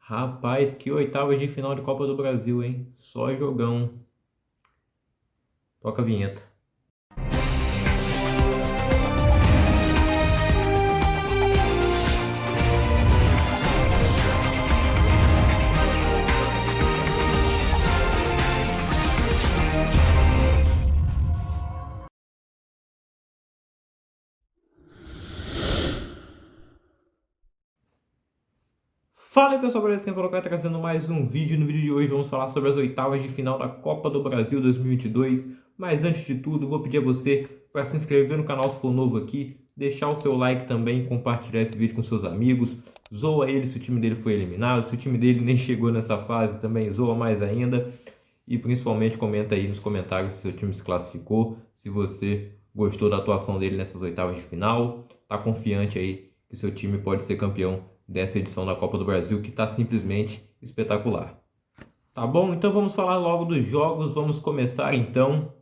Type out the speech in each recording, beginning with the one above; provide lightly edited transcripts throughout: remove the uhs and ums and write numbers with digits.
Rapaz, que oitavas de final de Copa do Brasil, hein? Só jogão. Toca a vinheta. Fala aí pessoal, beleza? Quem falou que vai trazendo mais um vídeo. No vídeo de hoje vamos falar sobre as oitavas de final da Copa do Brasil 2022. Mas antes de tudo, vou pedir a você para se inscrever no canal se for novo aqui, deixar o seu like também, compartilhar esse vídeo com seus amigos. Zoa ele se o time dele foi eliminado, se o time dele nem chegou nessa fase também, zoa mais ainda. E principalmente comenta aí nos comentários se seu time se classificou, se você gostou da atuação dele nessas oitavas de final, tá confiante aí que seu time pode ser campeão dessa edição da Copa do Brasil, que está simplesmente espetacular. Tá bom? Então vamos falar logo dos jogos. Vamos começar então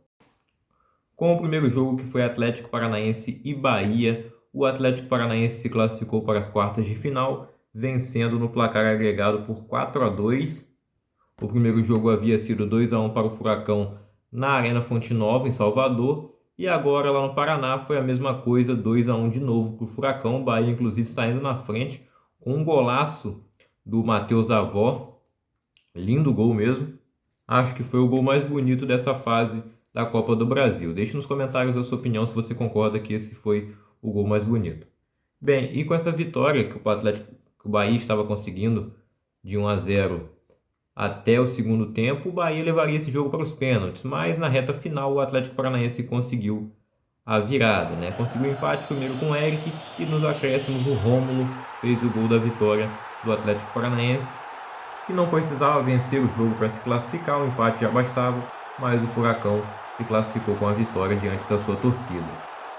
com o primeiro jogo, que foi Atlético Paranaense e Bahia. O Atlético Paranaense se classificou para as quartas de final, vencendo no placar agregado por 4-2. O primeiro jogo havia sido 2-1 para o Furacão na Arena Fonte Nova, em Salvador. E agora lá no Paraná foi a mesma coisa, 2-1 de novo para o Furacão. O Bahia inclusive saindo na frente com um golaço do Matheus Avó. Lindo gol mesmo. Acho que foi o gol mais bonito dessa fase da Copa do Brasil. Deixe nos comentários a sua opinião se você concorda que esse foi o gol mais bonito. Bem, e com essa vitória que o Bahia estava conseguindo de 1-0 até o segundo tempo, o Bahia levaria esse jogo para os pênaltis, mas na reta final o Atlético Paranaense conseguiu a virada, né? Conseguiu o empate primeiro com o Eric e nos acréscimos o Rômulo fez o gol da vitória do Atlético Paranaense, que não precisava vencer o jogo para se classificar, o empate já bastava, mas o Furacão se classificou com a vitória diante da sua torcida.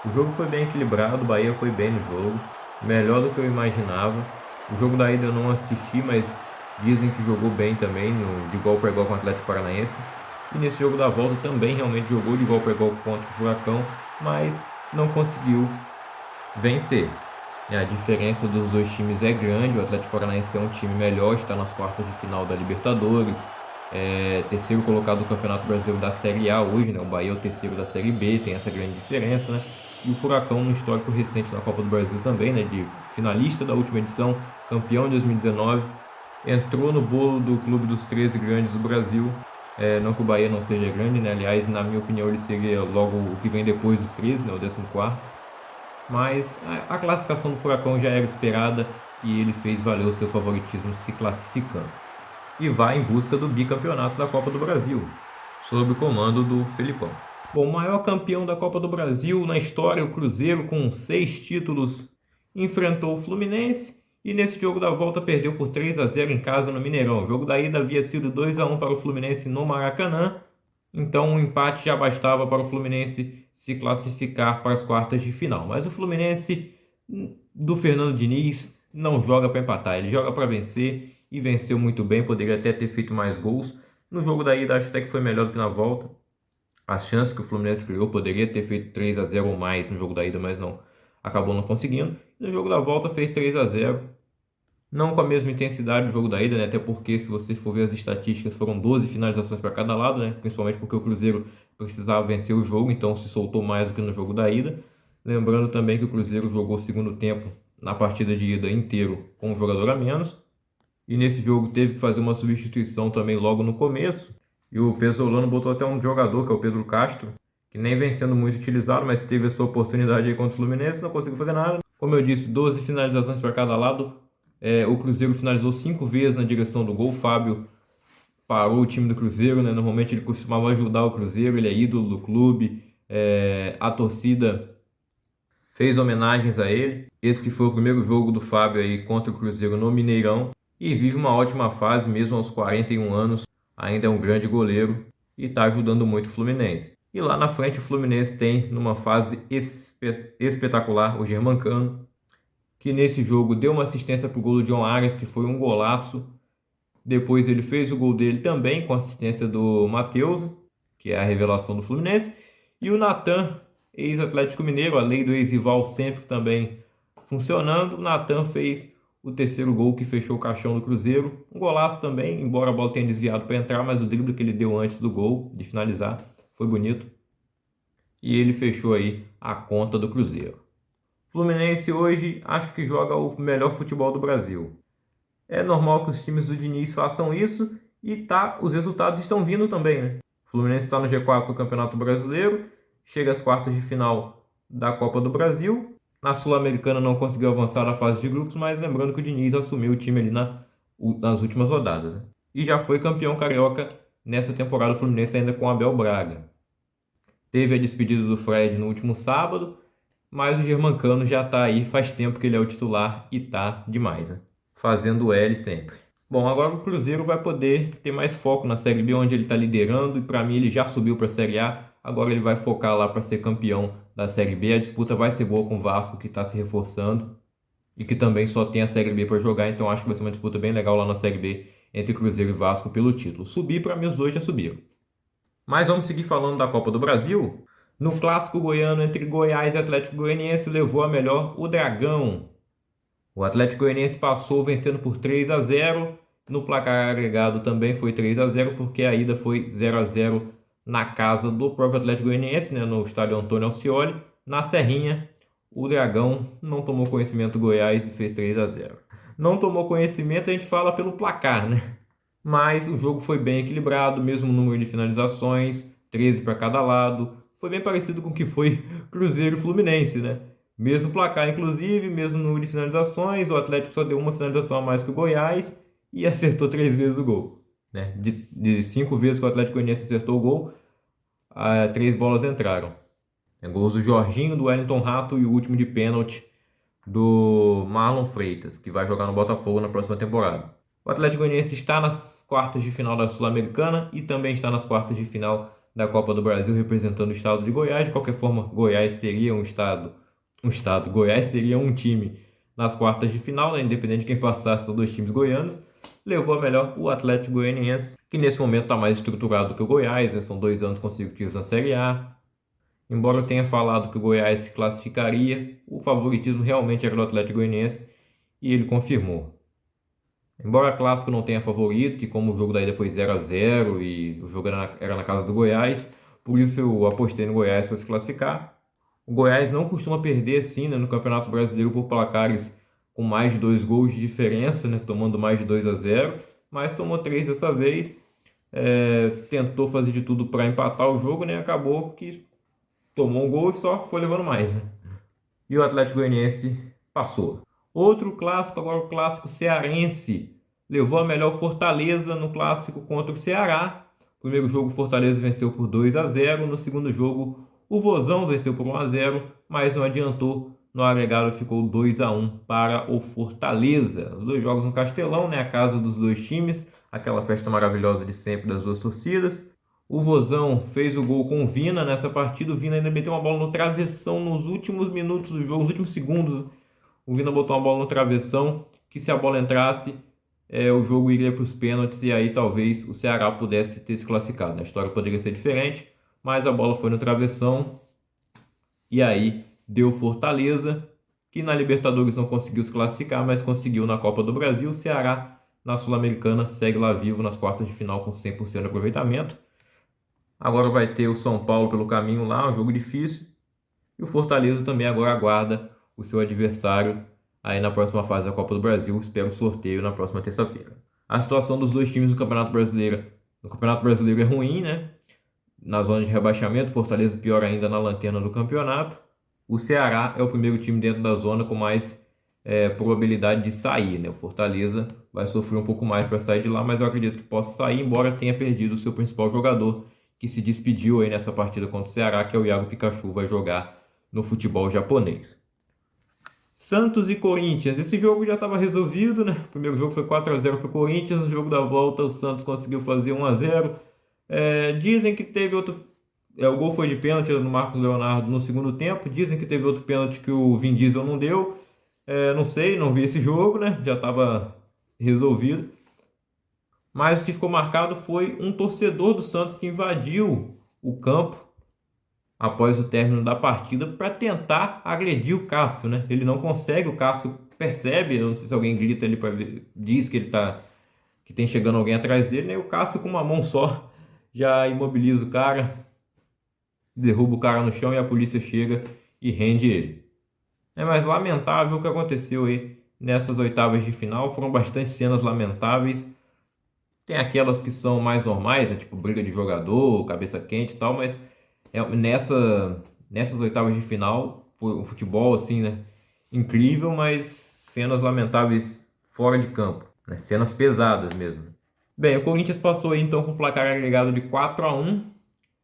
O jogo foi bem equilibrado, o Bahia foi bem no jogo, melhor do que eu imaginava. O jogo da ida eu não assisti, mas dizem que jogou bem também, de igual para igual com o Atlético Paranaense. E nesse jogo da volta também realmente jogou de igual para igual contra o Furacão, mas não conseguiu vencer. A diferença dos dois times é grande. O Atlético Paranaense é um time melhor, está nas quartas de final da Libertadores, terceiro colocado do Campeonato Brasileiro da Série A hoje, né? O Bahia é o terceiro da Série B, tem essa grande diferença, né? E o Furacão, no histórico recente na Copa do Brasil também, né? De finalista da última edição, campeão em 2019, entrou no bolo do clube dos 13 grandes do Brasil. Não que o Bahia não seja grande, né? Aliás, na minha opinião, ele seria logo o que vem depois dos 13, né? O 14º. Mas a classificação do Furacão já era esperada e ele fez valer o seu favoritismo se classificando. E vai em busca do bicampeonato da Copa do Brasil, sob o comando do Felipão. Bom, o maior campeão da Copa do Brasil na história, o Cruzeiro, com 6 títulos, enfrentou o Fluminense e nesse jogo da volta perdeu por 3-0 em casa no Mineirão. O jogo da ida havia sido 2-1 para o Fluminense no Maracanã, então um empate já bastava para o Fluminense se classificar para as quartas de final. Mas o Fluminense do Fernando Diniz não joga para empatar, ele joga para vencer e venceu muito bem, poderia até ter feito mais gols. No jogo da ida acho até que foi melhor do que na volta. A chance que o Fluminense criou, poderia ter feito 3-0 ou mais no jogo da ida, mas não, acabou não conseguindo. No jogo da volta fez 3-0. Não com a mesma intensidade do jogo da ida, né? Até porque, se você for ver as estatísticas, foram 12 finalizações para cada lado, né? Principalmente porque o Cruzeiro precisava vencer o jogo, então se soltou mais do que no jogo da ida. Lembrando também que o Cruzeiro jogou o segundo tempo na partida de ida inteiro com um jogador a menos. E nesse jogo teve que fazer uma substituição também logo no começo. E o Pesolano botou até um jogador, que é o Pedro Castro, que nem vem sendo muito utilizado, mas teve a sua oportunidade aí contra o Fluminense, não conseguiu fazer nada. Como eu disse, 12 finalizações para cada lado. O Cruzeiro finalizou 5 vezes na direção do gol. O Fábio parou o time do Cruzeiro, né? Normalmente ele costumava ajudar o Cruzeiro, ele é ídolo do clube. A torcida fez homenagens a ele. Esse que foi o primeiro jogo do Fábio aí contra o Cruzeiro no Mineirão. E vive uma ótima fase, mesmo aos 41 anos. Ainda é um grande goleiro e está ajudando muito o Fluminense. E lá na frente o Fluminense tem, numa fase espetacular, o Germancano, que nesse jogo deu uma assistência para o gol do John Arias, que foi um golaço. Depois ele fez o gol dele também com assistência do Matheus, que é a revelação do Fluminense. E o Natan, ex-Atlético Mineiro, a lei do ex-rival sempre também funcionando. O Natan fez o terceiro gol que fechou o caixão do Cruzeiro. Um golaço também, embora a bola tenha desviado para entrar, mas o drible que ele deu antes do gol, de finalizar, foi bonito. E ele fechou aí a conta do Cruzeiro. Fluminense hoje acho que joga o melhor futebol do Brasil. É normal que os times do Diniz façam isso e os resultados estão vindo também, né? O Fluminense está no G4 do Campeonato Brasileiro, chega às quartas de final da Copa do Brasil. Na Sul-Americana não conseguiu avançar na fase de grupos, mas lembrando que o Diniz assumiu o time ali nas últimas rodadas, né? E já foi campeão carioca nessa temporada do Fluminense ainda com Abel Braga. Teve a despedida do Fred no último sábado, mas o Germancano já está aí, faz tempo que ele é o titular e tá demais, né? Fazendo o L sempre. Bom, agora o Cruzeiro vai poder ter mais foco na Série B, onde ele está liderando, e para mim ele já subiu para a Série A, agora ele vai focar lá para ser campeão da Série B. A disputa vai ser boa com o Vasco, que está se reforçando, e que também só tem a Série B para jogar, então acho que vai ser uma disputa bem legal lá na Série B, entre Cruzeiro e Vasco pelo título. Subir, para mim os dois já subiram. Mas vamos seguir falando da Copa do Brasil. No clássico goiano entre Goiás e Atlético Goianiense, levou a melhor o Dragão. O Atlético Goianiense passou vencendo por 3-0. No placar agregado também foi 3-0, porque a ida foi 0-0 na casa do próprio Atlético Goianiense, né, no estádio Antônio Alcioli. Na Serrinha, o Dragão não tomou conhecimento do Goiás e fez 3-0. Não tomou conhecimento, a gente fala pelo placar, né? Mas o jogo foi bem equilibrado, mesmo número de finalizações, 13 para cada lado. Foi bem parecido com o que foi Cruzeiro e Fluminense, né? Mesmo placar, inclusive, mesmo número de finalizações, o Atlético só deu uma finalização a mais que o Goiás e acertou 3 vezes o gol, né? De 5 vezes que o Atlético Goianiense acertou o gol, 3 bolas entraram. Gols do Jorginho, do Wellington Rato e o último de pênalti do Marlon Freitas, que vai jogar no Botafogo na próxima temporada. O Atlético Goianiense está nas quartas de final da Sul-Americana e também está nas quartas de final da Copa do Brasil, representando o estado de Goiás. De qualquer forma, Goiás teria Goiás teria um time nas quartas de final, né? Independente de quem passasse, são dois times goianos. Levou a melhor o Atlético Goianiense, que nesse momento está mais estruturado que o Goiás, né? São 2 anos consecutivos na Série A. Embora eu tenha falado que o Goiás se classificaria, o favoritismo realmente era do Atlético Goianiense e ele confirmou. Embora clássico não tenha favorito, e como o jogo da ida foi 0-0 e o jogo era na casa do Goiás, por isso eu apostei no Goiás para se classificar. O Goiás não costuma perder assim, né, no Campeonato Brasileiro por placares com mais de 2 gols de diferença, né, tomando mais de 2-0, mas tomou 3 dessa vez. Tentou fazer de tudo para empatar o jogo, né, acabou que tomou um gol e só foi levando mais, né? E o Atlético Goianiense passou. Outro clássico, agora o clássico cearense, levou a melhor Fortaleza no clássico contra o Ceará. No primeiro jogo o Fortaleza venceu por 2-0, no segundo jogo o Vozão venceu por 1-0, mas não adiantou. No agregado ficou 2-1 para o Fortaleza. Os 2 jogos no Castelão, né, a casa dos 2 times, aquela festa maravilhosa de sempre das 2 torcidas. O Vozão fez o gol com o Vina nessa partida. O Vina ainda meteu uma bola no travessão nos últimos minutos do jogo, nos últimos segundos. O Vina botou uma bola no travessão, que se a bola entrasse, o jogo iria para os pênaltis e aí talvez o Ceará pudesse ter se classificado. A história poderia ser diferente, mas a bola foi no travessão e aí deu Fortaleza, que na Libertadores não conseguiu se classificar, mas conseguiu na Copa do Brasil. O Ceará, na Sul-Americana, segue lá vivo nas quartas de final com 100% de aproveitamento. Agora vai ter o São Paulo pelo caminho lá, um jogo difícil. E o Fortaleza também agora aguarda o seu adversário aí na próxima fase da Copa do Brasil. Espero o sorteio na próxima terça-feira. A situação dos 2 times no Campeonato Brasileiro é ruim, né? Na zona de rebaixamento, Fortaleza pior ainda na lanterna do campeonato. O Ceará é o primeiro time dentro da zona com mais probabilidade de sair, né? O Fortaleza vai sofrer um pouco mais para sair de lá, mas eu acredito que possa sair, embora tenha perdido o seu principal jogador, que se despediu aí nessa partida contra o Ceará, que é o Iago Pikachu, vai jogar no futebol japonês. Santos e Corinthians, esse jogo já estava resolvido, né? O primeiro jogo foi 4-0 para o Corinthians, no jogo da volta o Santos conseguiu fazer 1-0. Dizem que teve outro... o gol foi de pênalti no Marcos Leonardo no segundo tempo, dizem que teve outro pênalti que o Vin Diesel não deu. Não sei, não vi esse jogo, né? Já estava resolvido. Mas o que ficou marcado foi um torcedor do Santos que invadiu o campo após o término da partida para tentar agredir o Cássio, né? Ele não consegue, o Cássio percebe, eu não sei se alguém grita ali para ver, diz que que tem chegando alguém atrás dele, né? E o Cássio com uma mão só já imobiliza o cara, derruba o cara no chão e a polícia chega e rende ele. É mais lamentável o que aconteceu aí nessas oitavas de final, foram bastante cenas lamentáveis. Tem aquelas que são mais normais, né? Tipo briga de jogador, cabeça quente e tal, mas nessas oitavas de final foi um futebol assim, né? Incrível, mas cenas lamentáveis fora de campo, né? Cenas pesadas mesmo. Bem, o Corinthians passou aí então com o placar agregado de 4-1,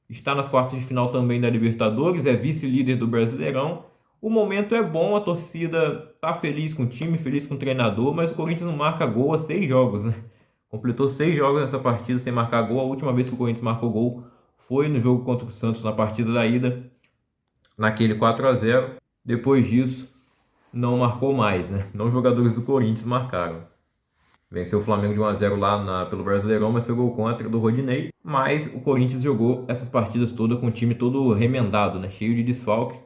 está nas quartas de final também da Libertadores, é vice-líder do Brasileirão. O momento é bom, a torcida tá feliz com o time, feliz com o treinador, mas o Corinthians não marca gol há 6 jogos, né? Completou 6 jogos nessa partida sem marcar gol. A última vez que o Corinthians marcou gol foi no jogo contra o Santos na partida da ida, naquele 4-0. Depois disso, não marcou mais, né? Não os jogadores do Corinthians marcaram. Venceu o Flamengo de 1-0 lá pelo Brasileirão, mas foi gol contra do Rodinei. Mas o Corinthians jogou essas partidas todas com o time todo remendado, né? Cheio de desfalque.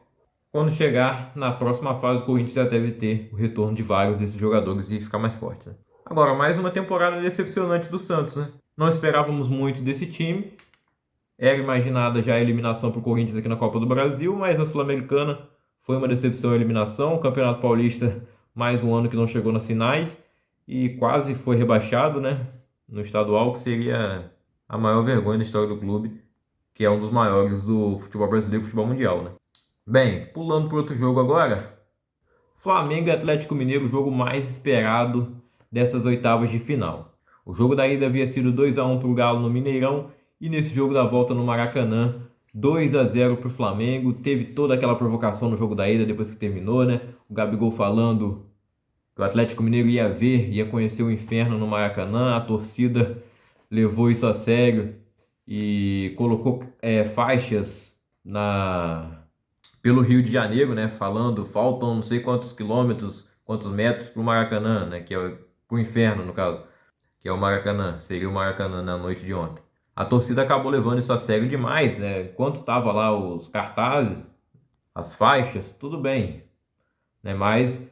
Quando chegar na próxima fase, o Corinthians já deve ter o retorno de vários desses jogadores e ficar mais forte, né? Agora, mais uma temporada decepcionante do Santos, né? Não esperávamos muito desse time. Era imaginada já a eliminação para o Corinthians aqui na Copa do Brasil, mas na Sul-Americana foi uma decepção a eliminação. O Campeonato Paulista, mais um ano que não chegou nas finais e quase foi rebaixado, né? No estadual, que seria a maior vergonha da história do clube, que é um dos maiores do futebol brasileiro e futebol mundial, né? Bem, pulando para outro jogo agora. Flamengo e Atlético Mineiro, o jogo mais esperado dessas oitavas de final. O jogo da ida havia sido 2-1 para o Galo no Mineirão e nesse jogo da volta no Maracanã, 2-0 para o Flamengo. Teve toda aquela provocação no jogo da ida depois que terminou, né? O Gabigol falando que o Atlético Mineiro ia ver, ia conhecer o inferno no Maracanã. A torcida levou isso a sério e colocou faixas pelo Rio de Janeiro, né? Falando, faltam não sei quantos quilômetros, quantos metros para o Maracanã, né? Que é pro inferno, no caso, que é o Maracanã, seria o Maracanã na noite de ontem. A torcida acabou levando isso a sério demais, né? Enquanto tava lá os cartazes, as faixas, tudo bem, né? Mas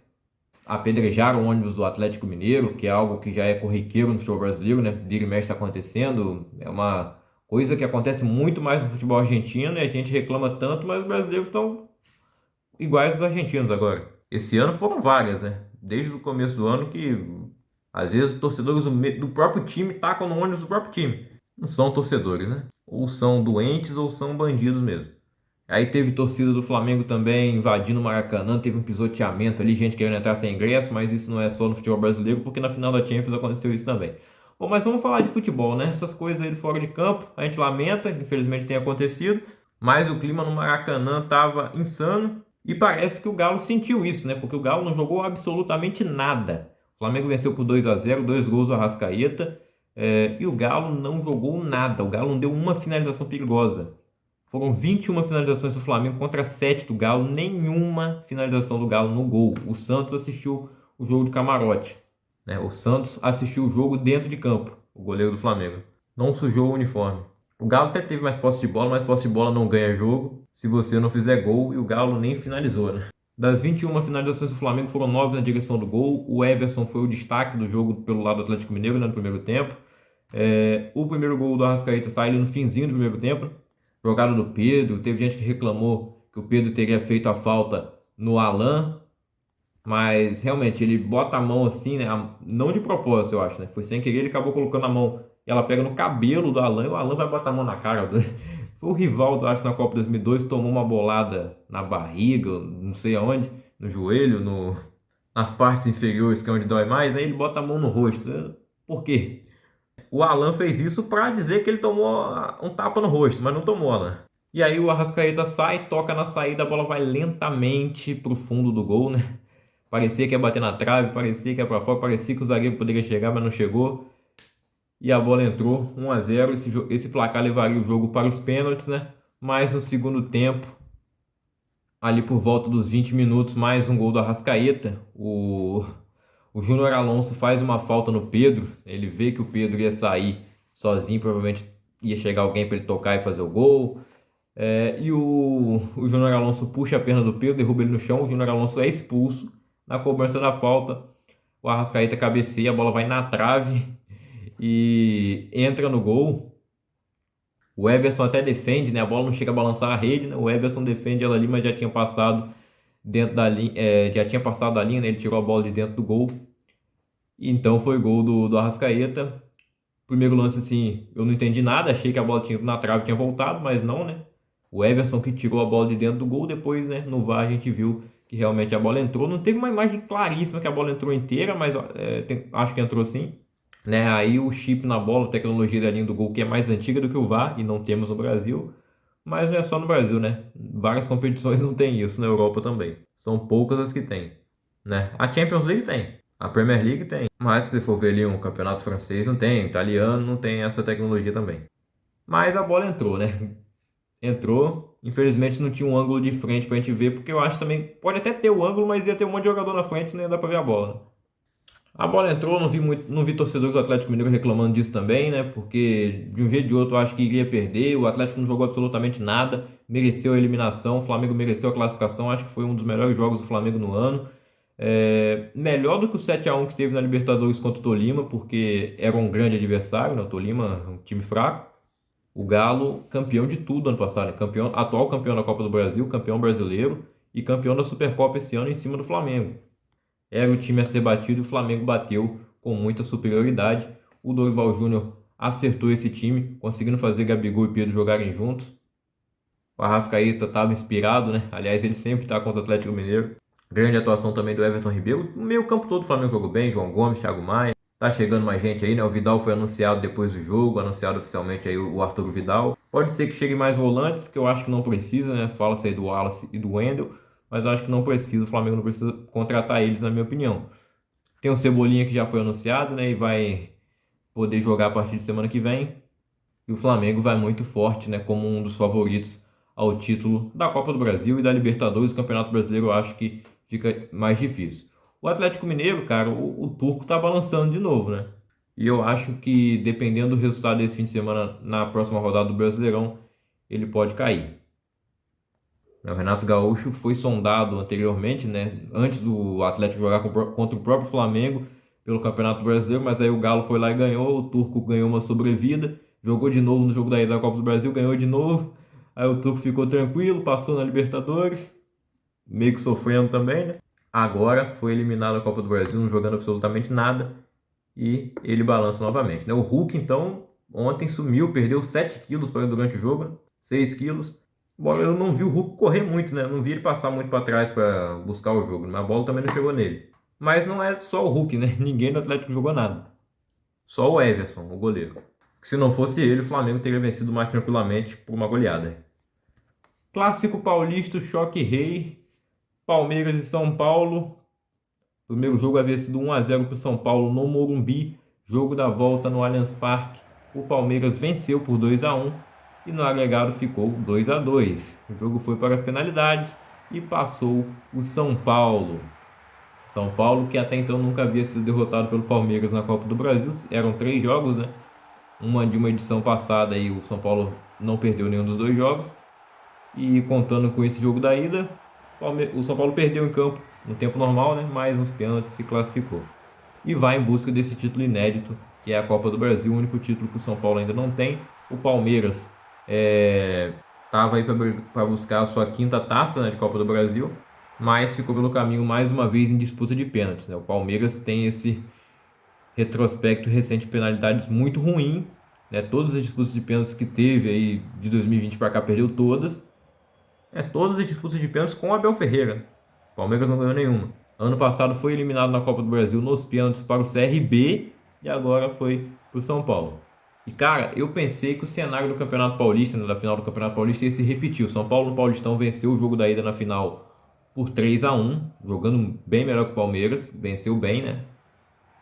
apedrejaram o ônibus do Atlético Mineiro, que é algo que já é corriqueiro no futebol brasileiro, né? Vira e mexe está acontecendo, é uma coisa que acontece muito mais no futebol argentino, e a gente reclama tanto, mas os brasileiros estão iguais aos argentinos agora. Esse ano foram várias, né? Desde o começo do ano que às vezes torcedores do próprio time tacam no ônibus do próprio time. Não são torcedores, né? Ou são doentes ou são bandidos mesmo. Aí teve torcida do Flamengo também invadindo o Maracanã, teve um pisoteamento ali, gente querendo entrar sem ingresso, mas isso não é só no futebol brasileiro, porque na final da Champions aconteceu isso também. Bom, mas vamos falar de futebol, né? Essas coisas aí de fora de campo, a gente lamenta, infelizmente tem acontecido, mas o clima no Maracanã estava insano e parece que o Galo sentiu isso, né? Porque o Galo não jogou absolutamente nada. O Flamengo venceu por 2-0, 2 gols do Arrascaeta, e o Galo não jogou nada, o Galo não deu uma finalização perigosa. Foram 21 finalizações do Flamengo contra 7 do Galo, nenhuma finalização do Galo no gol. O Santos assistiu o jogo de camarote, né? O Santos assistiu o jogo dentro de campo, o goleiro do Flamengo. Não sujou o uniforme. O Galo até teve mais posse de bola, mas posse de bola não ganha jogo se você não fizer gol, e o Galo nem finalizou, né? Das 21 finalizações do Flamengo, foram 9 na direção do gol. O Everson foi o destaque do jogo pelo lado do Atlético Mineiro, né, no primeiro tempo. O primeiro gol do Arrascaeta sai ali no finzinho do primeiro tempo. Jogada do Pedro, teve gente que reclamou que o Pedro teria feito a falta no Alan, mas realmente ele bota a mão assim, né? Não de propósito, eu acho, né? Foi sem querer, ele acabou colocando a mão e ela pega no cabelo do Alan e o Alan vai botar a mão na cara. Foi o Rivaldo, acho, na Copa 2002, tomou uma bolada na barriga, não sei aonde, no joelho, nas partes inferiores, que é onde dói mais, aí ele bota a mão no rosto. Por quê? O Alan fez isso para dizer que ele tomou um tapa no rosto, mas não tomou, Alan. E aí o Arrascaeta sai, toca na saída, a bola vai lentamente pro fundo do gol, né? Parecia que ia bater na trave, parecia que ia para fora, parecia que o zagueiro poderia chegar, mas não chegou. E a bola entrou, 1-0. Esse placar levaria o jogo para os pênaltis, né? Mas no segundo tempo, ali por volta dos 20 minutos, mais um gol do Arrascaeta. O Júnior Alonso faz uma falta no Pedro, ele vê que o Pedro ia sair sozinho, provavelmente ia chegar alguém para ele tocar e fazer o gol. E o Júnior Alonso puxa a perna do Pedro, derruba ele no chão, o Júnior Alonso é expulso. Na cobrança da falta, o Arrascaeta cabeceia, a bola vai na trave e entra no gol. O Everson até defende, né? A bola não chega a balançar a rede, né? O Everson defende ela ali, mas já tinha passado dentro da linha, já tinha passado da linha, né? Ele tirou a bola de dentro do gol. Então foi gol do Arrascaeta. Primeiro lance, assim, eu não entendi nada, achei que a bola tinha ido na trave e tinha voltado, mas não, né? O Everson que tirou a bola de dentro do gol, depois, né, no VAR a gente viu que realmente a bola entrou. Não teve uma imagem claríssima que a bola entrou inteira, mas acho que entrou sim. Né? Aí o chip na bola, a tecnologia da linha do gol, que é mais antiga do que o VAR, e não temos no Brasil. Mas não é só no Brasil, né? Várias competições não tem isso, na Europa também. São poucas as que tem, né? A Champions League tem, a Premier League tem. Mas se você for ver ali um campeonato francês, não tem, italiano não tem essa tecnologia também. Mas a bola entrou, né? Entrou. Infelizmente não tinha um ângulo de frente pra gente ver, porque eu acho também, pode até ter o ângulo, mas ia ter um monte de jogador na frente e não ia dar pra ver a bola, né? A bola entrou, não vi torcedores do Atlético Mineiro reclamando disso também, né? Porque de um jeito ou de outro eu acho que iria perder. O Atlético não jogou absolutamente nada, mereceu a eliminação. O Flamengo mereceu a classificação. Acho que foi um dos melhores jogos do Flamengo no ano. Melhor do que o 7-1 que teve na Libertadores contra o Tolima, porque era um grande adversário, né? O Tolima, um time fraco. O Galo, campeão de tudo ano passado, né? Atual campeão da Copa do Brasil, campeão brasileiro e campeão da Supercopa esse ano em cima do Flamengo. Era o time a ser batido e o Flamengo bateu com muita superioridade. O Dorival Júnior acertou esse time, conseguindo fazer Gabigol e Pedro jogarem juntos. O Arrascaeta estava inspirado, né? Aliás, ele sempre está contra o Atlético Mineiro. Grande atuação também do Everton Ribeiro. No meio campo todo o Flamengo jogou bem, João Gomes, Thiago Maia. Tá chegando mais gente aí, né? O Vidal foi anunciado depois do jogo, anunciado oficialmente aí o Arthur Vidal. Pode ser que chegue mais volantes, que eu acho que não precisa, né? Fala-se aí do Wallace e do Wendel, mas eu acho que não precisa, o Flamengo não precisa contratar eles, na minha opinião. Tem o Cebolinha que já foi anunciado, né? E vai poder jogar a partir de semana que vem. E o Flamengo vai muito forte, né? Como um dos favoritos ao título da Copa do Brasil e da Libertadores. O Campeonato Brasileiro eu acho que fica mais difícil. O Atlético Mineiro, cara, o turco tá balançando de novo, né? E eu acho que dependendo do resultado desse fim de semana na próxima rodada do Brasileirão, ele pode cair. O Renato Gaúcho foi sondado anteriormente, né? Antes do Atlético jogar contra o próprio Flamengo pelo Campeonato Brasileiro, mas aí o Galo foi lá e ganhou, o turco ganhou uma sobrevida, jogou de novo no jogo da ida da Copa do Brasil, ganhou de novo. Aí o turco ficou tranquilo, passou na Libertadores, meio que sofrendo também, né? Agora foi eliminado da Copa do Brasil, não jogando absolutamente nada, e ele balança novamente, né? O Hulk, então, ontem sumiu, perdeu 7 quilos durante o jogo, né? 6 quilos. Embora eu não vi o Hulk correr muito, né? Não vi ele passar muito para trás para buscar o jogo, mas a bola também não chegou nele. Mas não é só o Hulk, né? Ninguém do Atlético jogou nada. Só o Everson, o goleiro. Se não fosse ele, o Flamengo teria vencido mais tranquilamente por uma goleada. Clássico paulista, choque rei. Palmeiras e São Paulo. O primeiro jogo havia sido 1-0 para o São Paulo no Morumbi. Jogo da volta no Allianz Parque. O Palmeiras venceu por 2-1 e no agregado ficou 2-2. O jogo foi para as penalidades e passou o São Paulo. São Paulo, que até então nunca havia sido derrotado pelo Palmeiras na Copa do Brasil. Eram 3 jogos, né? De uma edição passada aí o São Paulo não perdeu nenhum dos 2 jogos. E contando com esse jogo da ida, o São Paulo perdeu em campo no tempo normal, né? Mas nos pênaltis se classificou. E vai em busca desse título inédito, que é a Copa do Brasil, o único título que o São Paulo ainda não tem. O Palmeiras estava aí para buscar a sua 5ª taça, né, de Copa do Brasil, mas ficou pelo caminho mais uma vez em disputa de pênaltis, né? O Palmeiras tem esse retrospecto recente de penalidades muito ruim, né? Todas as disputas de pênaltis que teve aí de 2020 para cá perdeu todas. Todas as disputas de pênaltis com o Abel Ferreira. O Palmeiras não ganhou nenhuma. Ano passado foi eliminado na Copa do Brasil nos pênaltis para o CRB e agora foi para o São Paulo. E cara, eu pensei que o cenário do Campeonato Paulista, né, da final do Campeonato Paulista, ia se repetir. O São Paulo no Paulistão venceu o jogo da ida na final por 3-1, jogando bem melhor que o Palmeiras, venceu bem, né?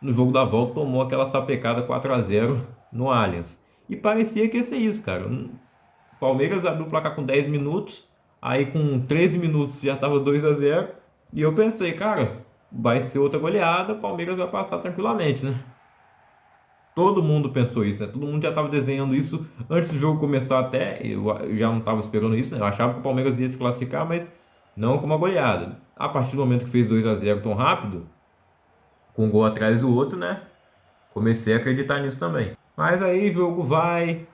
No jogo da volta tomou aquela sapecada 4-0 no Allianz. E parecia que ia ser isso, cara. O Palmeiras abriu o placar com 10 minutos, aí com 13 minutos já estava 2-0. E eu pensei, cara, vai ser outra goleada, o Palmeiras vai passar tranquilamente, né? Todo mundo pensou isso, né? Todo mundo já estava desenhando isso antes do jogo começar até. Eu já não estava esperando isso, né? Eu achava que o Palmeiras ia se classificar, mas não com uma goleada. A partir do momento que fez 2-0 tão rápido, com um gol atrás do outro, né? Comecei a acreditar nisso também. Mas aí o jogo vai.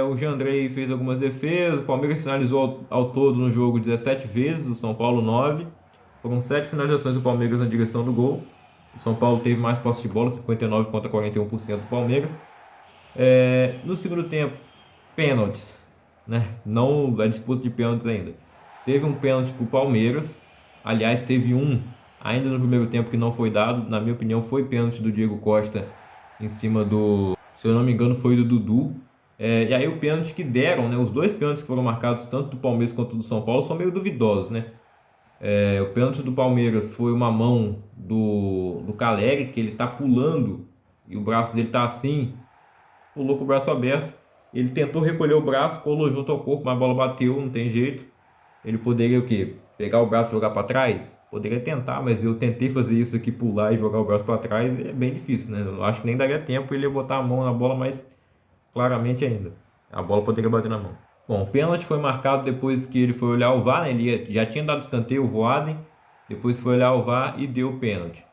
O Jandrei fez algumas defesas. O Palmeiras finalizou ao todo no jogo 17 vezes, o São Paulo 9. Foram 7 finalizações do Palmeiras na direção do gol. O São Paulo teve mais posse de bola, 59 contra 41% do Palmeiras. No segundo tempo, pênaltis, né? Não a disputa de pênaltis ainda. Teve um pênalti para o Palmeiras. Aliás, teve um ainda no primeiro tempo que não foi dado. Na minha opinião, foi pênalti do Diego Costa em cima do, se eu não me engano, foi do Dudu. E aí o pênalti que deram, né? Os dois pênaltis que foram marcados, tanto do Palmeiras quanto do São Paulo, são meio duvidosos, né? O pênalti do Palmeiras foi uma mão do Caleri, que ele tá pulando e o braço dele tá assim, pulou com o braço aberto. Ele tentou recolher o braço, colou junto ao corpo, mas a bola bateu, não tem jeito. Ele poderia o quê? Pegar o braço e jogar para trás? Poderia tentar, mas eu tentei fazer isso aqui, pular e jogar o braço para trás, é bem difícil, né? Eu acho que nem daria tempo, ele ia botar a mão na bola mais claramente ainda. A bola poderia bater na mão. Bom, o pênalti foi marcado depois que ele foi olhar o VAR, né? Ele já tinha dado escanteio, o Voaden, depois foi olhar o VAR e deu o pênalti.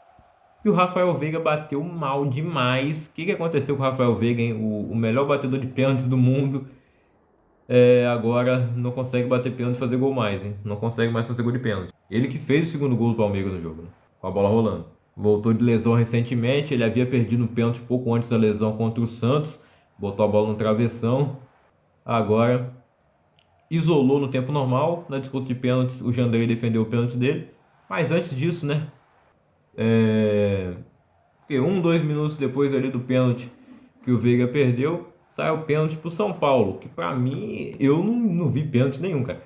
E o Rafael Veiga bateu mal demais. O que aconteceu com o Rafael Veiga, hein? O melhor batedor de pênaltis do mundo. Agora não consegue bater pênalti e fazer gol mais, hein? Não consegue mais fazer gol de pênalti. Ele que fez o segundo gol do Palmeiras no jogo, né? Com a bola rolando. Voltou de lesão recentemente, ele havia perdido um pênalti pouco antes da lesão contra o Santos. Botou a bola no travessão. Agora isolou no tempo normal. Na disputa de pênaltis, o Jandrei defendeu o pênalti dele. Mas antes disso, né? Porque 2 minutos depois ali do pênalti que o Veiga perdeu, sai o pênalti pro São Paulo, que pra mim, eu não vi pênalti nenhum, cara.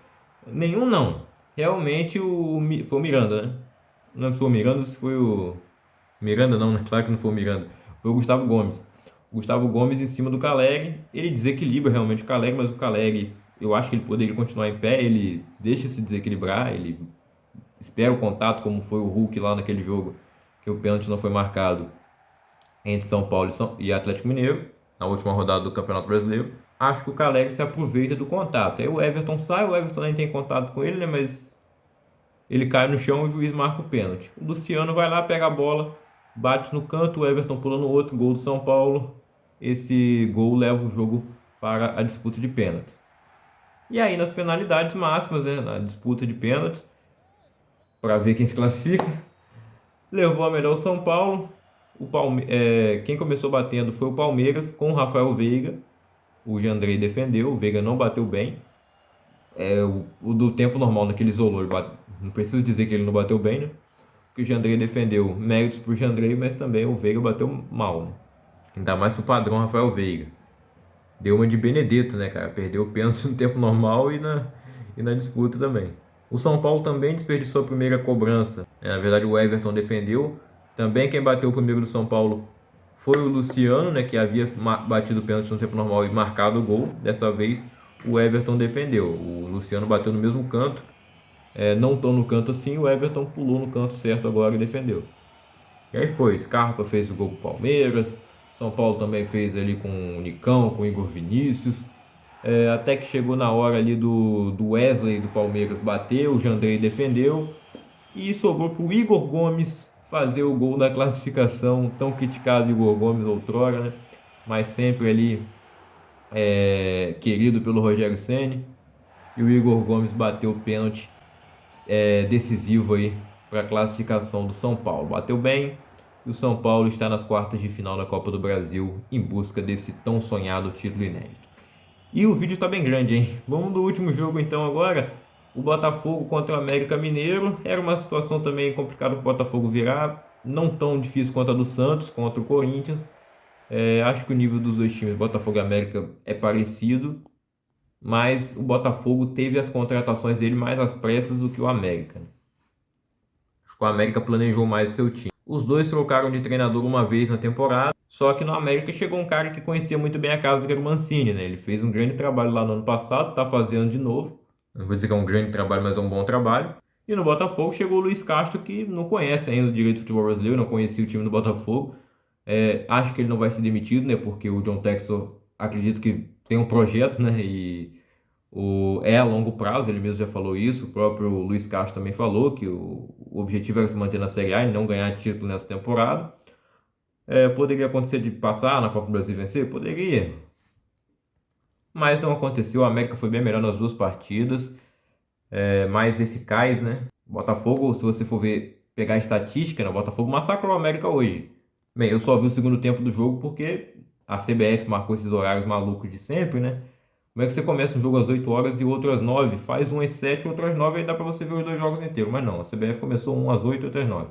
Nenhum não. Realmente foi o Miranda, né? Não lembro se foi o Miranda, se foi o... Miranda não, né? Claro que não foi o Miranda. Foi o Gustavo Gomes. O Gustavo Gomes em cima do Caleri, ele desequilibra realmente o Caleri, mas o Caleri, eu acho que ele poderia continuar em pé, ele deixa se desequilibrar, ele espera o contato, como foi o Hulk lá naquele jogo, que o pênalti não foi marcado entre São Paulo e Atlético Mineiro, na última rodada do Campeonato Brasileiro. Acho que o Caleri se aproveita do contato. Aí o Everton sai, o Everton nem tem contato com ele, né? Mas ele cai no chão e o juiz marca o pênalti. O Luciano vai lá, pega a bola, bate no canto, o Everton pula no outro, gol do São Paulo. Esse gol leva o jogo para a disputa de pênaltis. E aí nas penalidades máximas, né? Na disputa de pênaltis, para ver quem se classifica, levou a melhor o São Paulo. Quem começou batendo foi o Palmeiras com o Rafael Veiga. O Jandrei defendeu, o Veiga não bateu bem. O do tempo normal, naquele isolou, não preciso dizer que ele não bateu bem, né? Porque o Jandrei defendeu, méritos pro Jandrei, mas também o Veiga bateu mal, né? Ainda mais pro padrão Rafael Veiga. Deu uma de Benedetto, né, cara? Perdeu o pênalti no tempo normal e na disputa também. O São Paulo também desperdiçou a primeira cobrança. Na verdade, o Everton defendeu. Também quem bateu o primeiro do São Paulo foi o Luciano, né, que havia batido o pênalti no tempo normal e marcado o gol. Dessa vez, o Everton defendeu. O Luciano bateu no mesmo canto. Não tão no canto assim, o Everton pulou no canto certo agora e defendeu. E aí foi, Scarpa fez o gol pro Palmeiras. São Paulo também fez ali com o Nicão, com o Igor Vinícius. Até que chegou na hora ali do Wesley do Palmeiras bater, o Jandrei defendeu. E sobrou pro Igor Gomes fazer o gol da classificação, tão criticado Igor Gomes outrora, né? Mas sempre ali querido pelo Rogério Ceni. E o Igor Gomes bateu o pênalti decisivo aí para a classificação do São Paulo. Bateu bem e o São Paulo está nas quartas de final da Copa do Brasil em busca desse tão sonhado título inédito. E o vídeo está bem grande, hein? Vamos do último jogo então agora. O Botafogo contra o América Mineiro. Era uma situação também complicada para o Botafogo virar. Não tão difícil quanto a do Santos contra o Corinthians. Acho que o nível dos dois times, Botafogo e América, é parecido. Mas o Botafogo teve as contratações dele mais às pressas do que o América. Acho que o América planejou mais o seu time. Os dois trocaram de treinador uma vez na temporada. Só que no América chegou um cara que conhecia muito bem a casa, que era o Mancini, né? Ele fez um grande trabalho lá no ano passado, está fazendo de novo. Não vou dizer que é um grande trabalho, mas é um bom trabalho. E no Botafogo chegou o Luiz Castro, que não conhece ainda o direito do futebol brasileiro, não conhecia o time do Botafogo. Acho que ele não vai ser demitido, né? Porque o John Textor acredito que tem um projeto, né? E É a longo prazo, ele mesmo já falou isso, o próprio Luiz Castro também falou que o objetivo era se manter na Série A e não ganhar título nessa temporada. Poderia acontecer de passar na Copa do Brasil e vencer? Poderia, mas não aconteceu. O América foi bem melhor nas duas partidas, mais eficaz, né? Botafogo, se você for ver, pegar a estatística, né? O Botafogo massacrou o América hoje. Bem, eu só vi o segundo tempo do jogo porque a CBF marcou esses horários malucos de sempre, né? Como é que você começa um jogo às 8 horas e outro às 9? Faz um às 7, outro às 9, aí dá pra você ver os dois jogos inteiros. Mas não, a CBF começou um às 8 e outro às 9.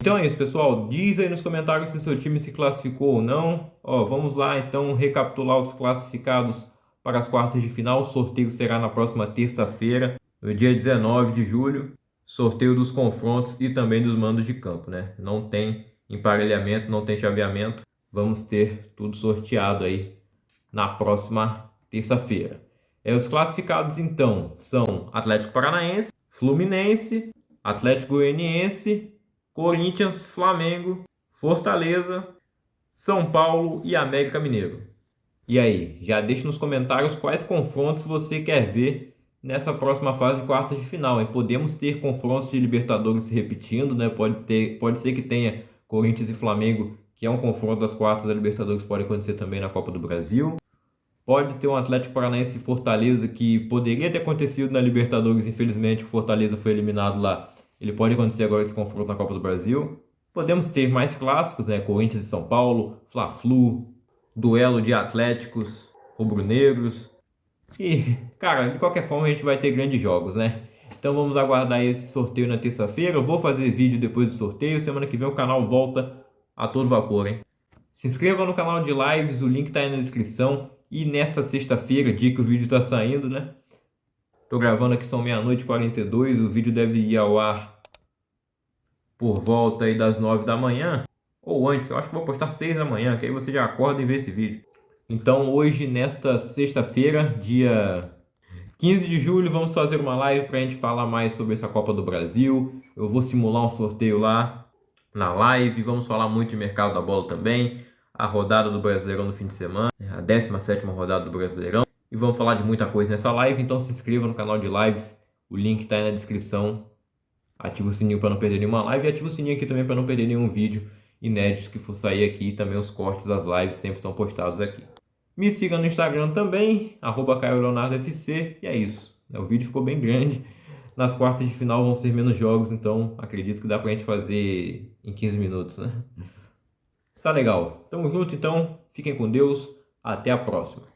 Então é isso, pessoal. Diz aí nos comentários se seu time se classificou ou não. Ó, vamos lá então recapitular os classificados para as quartas de final. O sorteio será na próxima terça-feira, no dia 19 de julho. Sorteio dos confrontos e também dos mandos de campo, né? Não tem emparelhamento, não tem chaveamento. Vamos ter tudo sorteado aí na próxima terça-feira. Os classificados então são Atlético Paranaense, Fluminense, Atlético Goianiense, Corinthians, Flamengo, Fortaleza, São Paulo e América Mineiro. E aí, já deixe nos comentários quais confrontos você quer ver nessa próxima fase de quartas de final, hein? Podemos ter confrontos de Libertadores se repetindo, né? Pode ser que tenha Corinthians e Flamengo, que é um confronto das quartas da Libertadores, pode acontecer também na Copa do Brasil. Pode ter um Atlético Paranaense e Fortaleza que poderia ter acontecido na Libertadores, infelizmente o Fortaleza foi eliminado lá. Ele pode acontecer agora esse confronto na Copa do Brasil. Podemos ter mais clássicos, né? Corinthians e São Paulo, Fla-Flu, duelo de Atléticos, rubro-negros. E, cara, de qualquer forma a gente vai ter grandes jogos, né? Então vamos aguardar esse sorteio na terça-feira. Eu vou fazer vídeo depois do sorteio. Semana que vem o canal volta a todo vapor, hein? Se inscreva no canal de lives, o link tá aí na descrição. E nesta sexta-feira, dia que o vídeo tá saindo, né? Tô gravando aqui, são meia-noite e 42. O vídeo deve ir ao ar por volta aí das 9 da manhã. Ou antes, eu acho que vou postar 6 da manhã, que aí você já acorda e vê esse vídeo. Então hoje, nesta sexta-feira, dia 15 de julho, vamos fazer uma live para a gente falar mais sobre essa Copa do Brasil. Eu vou simular um sorteio lá na live. Vamos falar muito de mercado da bola também. A rodada do Brasileirão no fim de semana, a 17ª rodada do Brasileirão. E vamos falar de muita coisa nessa live, então se inscreva no canal de lives. O link está aí na descrição. Ativa o sininho para não perder nenhuma live e ativa o sininho aqui também para não perder nenhum vídeo inédito que for sair aqui. Também os cortes das lives sempre são postados aqui. Me siga no Instagram também, @CaioLeonardoFC, e é isso. O vídeo ficou bem grande. Nas quartas de final vão ser menos jogos, então acredito que dá pra gente fazer em 15 minutos, né? Está legal. Tamo junto então, fiquem com Deus, até a próxima.